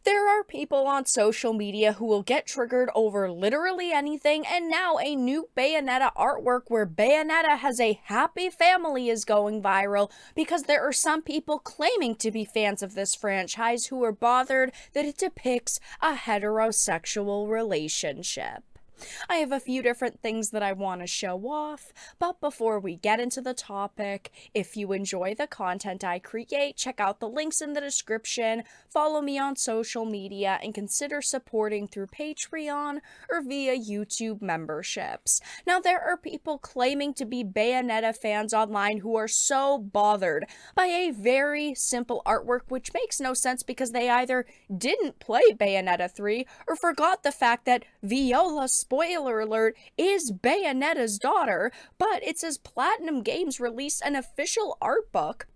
There are people on social media who will get triggered over literally anything, and now a new Bayonetta artwork where Bayonetta has a happy family is going viral because there are some people claiming to be fans of this franchise who are bothered that it depicts a heterosexual relationship. I have a few different things that I want to show off, but before we get into the topic, if you enjoy the content I create, check out the links in the description, follow me on social media, and consider supporting through Patreon or via YouTube memberships. Now, there are people claiming to be Bayonetta fans online who are so bothered by a very simple artwork which makes no sense because they either didn't play Bayonetta 3 or forgot the fact that Viola, spoiler alert, is Bayonetta's daughter, but it says Platinum Games released an official art book,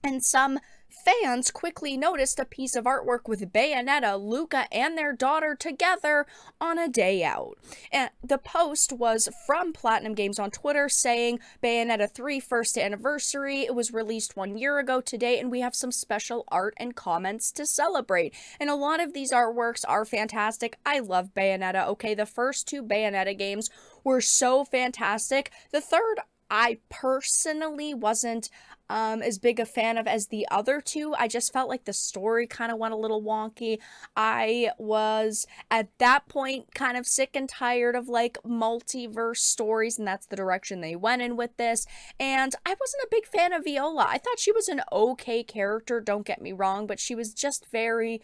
and some fans quickly noticed a piece of artwork with Bayonetta, Luca, and their daughter together on a day out. And the post was from Platinum Games on Twitter saying Bayonetta 3 first anniversary. It was released 1 year ago today, and we have some special art and comments to celebrate. And a lot of these artworks are fantastic. I love Bayonetta, okay? The first two Bayonetta games were so fantastic. The third, I personally wasn't as big a fan of as the other two. I just felt like the story kind of went a little wonky. I was at that point kind of sick and tired of like multiverse stories, and that's the direction they went in with this. And I wasn't a big fan of Viola. I thought she was an okay character, don't get me wrong, but she was just very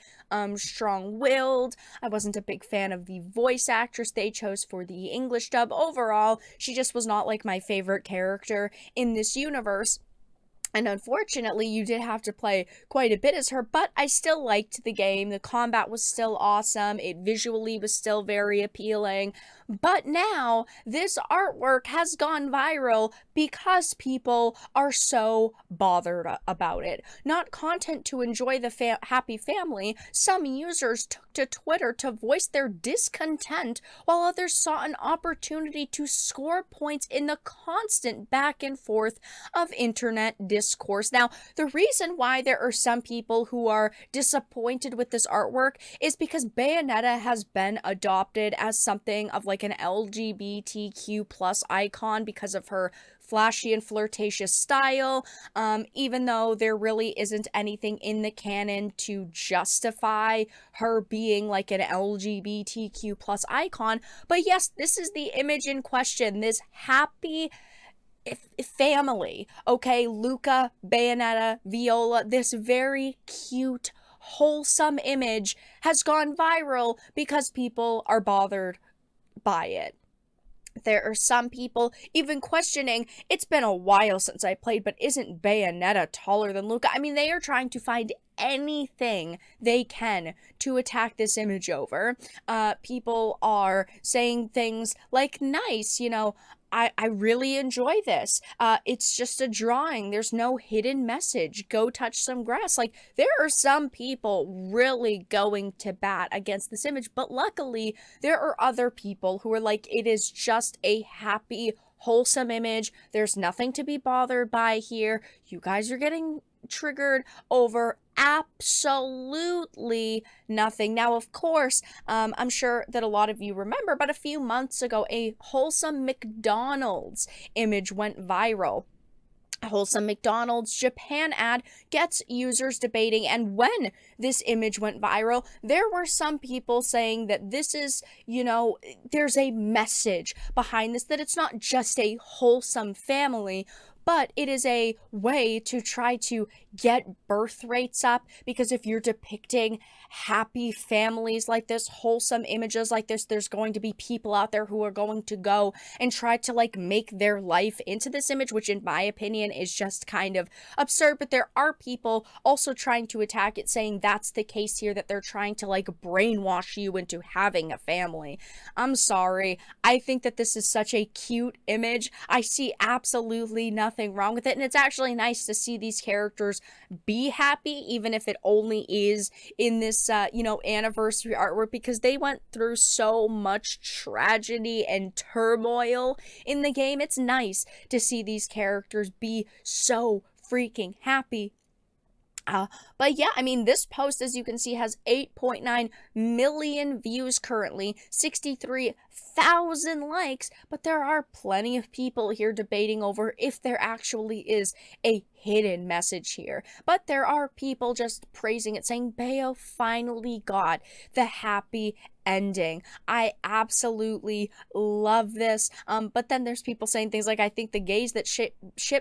strong-willed. I wasn't a big fan of the voice actress they chose for the English dub. Overall, she just was not like my favorite character in this universe. And unfortunately, you did have to play quite a bit as her, but I still liked the game. The combat was still awesome. It visually was still very appealing. But now, this artwork has gone viral because people are so bothered about it. Not content to enjoy the happy family, some users took to Twitter to voice their discontent, while others saw an opportunity to score points in the constant back and forth of internet discourse. Now, the reason why there are some people who are disappointed with this artwork is because Bayonetta has been adopted as something of like an LGBTQ plus icon because of her flashy and flirtatious style, even though there really isn't anything in the canon to justify her being like an LGBTQ plus icon. But yes, this is the image in question, this happy family, okay? Luca, Bayonetta, Viola, this very cute, wholesome image has gone viral because people are bothered by it. There are some people even questioning, it's been a while since I played, but isn't Bayonetta taller than Luca? I mean, they are trying to find anything they can to attack this image over. People are saying things like, nice, you know, I really enjoy this. It's just a drawing. There's no hidden message. Go touch some grass. Like, there are some people really going to bat against this image, but luckily, there are other people who are like, it is just a happy, wholesome image. There's nothing to be bothered by here. You guys are getting triggered over absolutely nothing. Now, of course, I'm sure that a lot of you remember, but a few months ago, a wholesome McDonald's image went viral. A wholesome McDonald's Japan ad gets users debating, and when this image went viral, there were some people saying that this is, you know, there's a message behind this, that it's not just a wholesome family, but it is a way to try to get birth rates up, because if you're depicting happy families like this, wholesome images like this, there's going to be people out there who are going to go and try to like make their life into this image, which in my opinion is just kind of absurd. But there are people also trying to attack it, saying that's the case here, that they're trying to like brainwash you into having a family. I'm sorry. I think that this is such a cute image. I see absolutely nothing wrong with it, and it's actually nice to see these characters be happy, even if it only is in this anniversary artwork, because they went through so much tragedy and turmoil in the game. It's nice to see these characters be so freaking happy. But yeah, I mean, this post, as you can see, has 8.9 million views currently, 63,000 likes, but there are plenty of people here debating over if there actually is a hidden message here. But there are people just praising it, saying Bayo finally got the happy ending. I absolutely love this. But then there's people saying things like, I think the gays that ship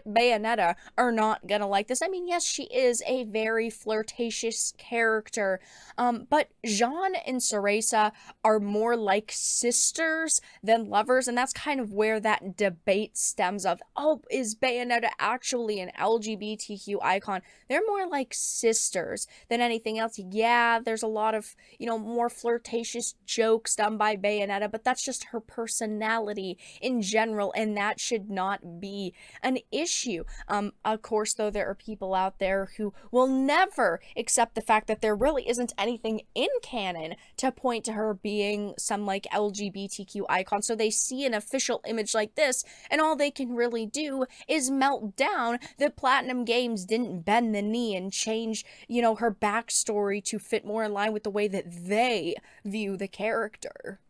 Bayonetta are not gonna like this. I mean, yes, she is a very flirtatious character, but Jean and Cereza are more like sisters than lovers, and that's kind of where that debate stems of, oh, is Bayonetta actually an LGBTQ icon? They're more like sisters than anything else. Yeah, there's a lot of, more flirtatious jokes done by Bayonetta, but that's just her personality in general, and that should not be an issue. Of course, though, there are people out there who will never accept the fact that there really isn't anything in canon to point to her being some like LGBTQ icon. So they see an official image like this, and all they can really do is melt down that Platinum Games didn't bend the knee and change, her backstory to fit more in line with the way that they view the character.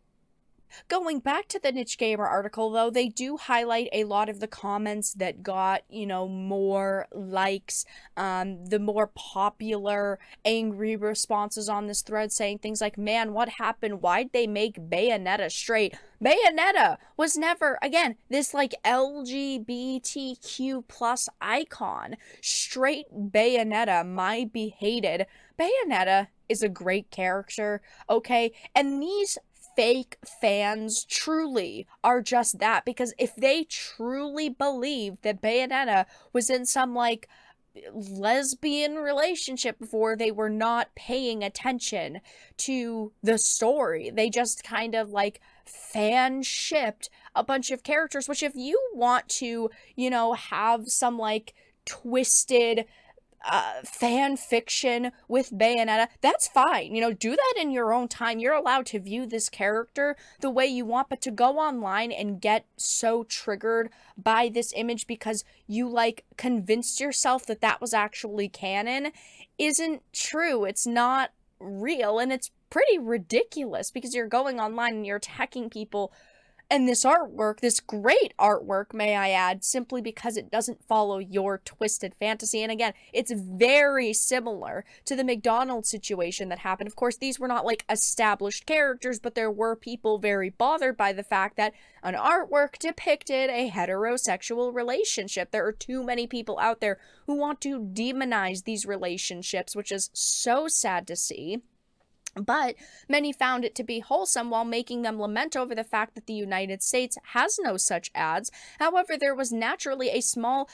Going back to the Niche Gamer article, though, they do highlight a lot of the comments that got, more likes, the more popular angry responses on this thread, saying things like, man, what happened? Why'd they make Bayonetta straight? Bayonetta was never, again, this like LGBTQ plus icon. Straight Bayonetta might be hated. Bayonetta is a great character, okay? And these fake fans truly are just that, because if they truly believed that Bayonetta was in some like lesbian relationship before, they were not paying attention to the story. They just kind of like fan shipped a bunch of characters, which if you want to, have some like twisted fan fiction with Bayonetta, that's fine. Do that in your own time. You're allowed to view this character the way you want, but to go online and get so triggered by this image because you like convinced yourself that that was actually canon isn't true. It's not real, and it's pretty ridiculous because you're going online and you're attacking people and this artwork, this great artwork, may I add, simply because it doesn't follow your twisted fantasy. And again, it's very similar to the McDonald's situation that happened. Of course, these were not like established characters, but there were people very bothered by the fact that an artwork depicted a heterosexual relationship. There are too many people out there who want to demonize these relationships, which is so sad to see. But many found it to be wholesome while making them lament over the fact that the United States has no such ads. However, there was naturally a small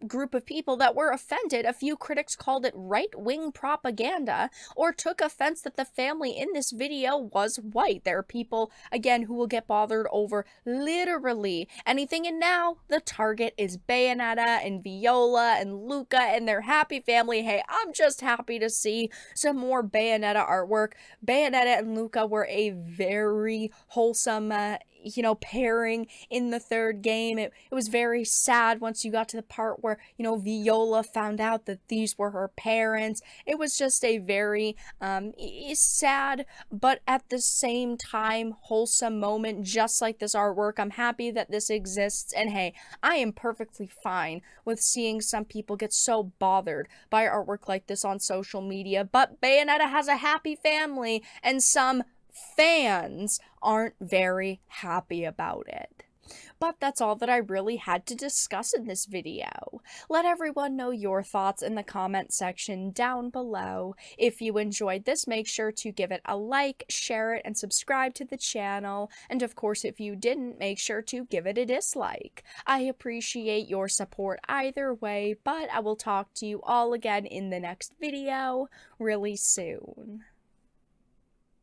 group of people that were offended. A few critics called it right-wing propaganda or took offense that the family in this video was white. There are people, again, who will get bothered over literally anything, and now the target is Bayonetta and Viola and Luca and their happy family. Hey, I'm just happy to see some more Bayonetta artwork. Bayonetta and Luca were a very wholesome pairing in the third game. It was very sad once you got to the part where, Viola found out that these were her parents. It was just a very sad, but at the same time, wholesome moment, just like this artwork. I'm happy that this exists, and hey, I am perfectly fine with seeing some people get so bothered by artwork like this on social media, but Bayonetta has a happy family, and some fans aren't very happy about it. But that's all that I really had to discuss in this video. Let everyone know your thoughts in the comment section down below. If you enjoyed this, make sure to give it a like, share it, and subscribe to the channel. And of course, if you didn't, make sure to give it a dislike. I appreciate your support either way, but I will talk to you all again in the next video really soon.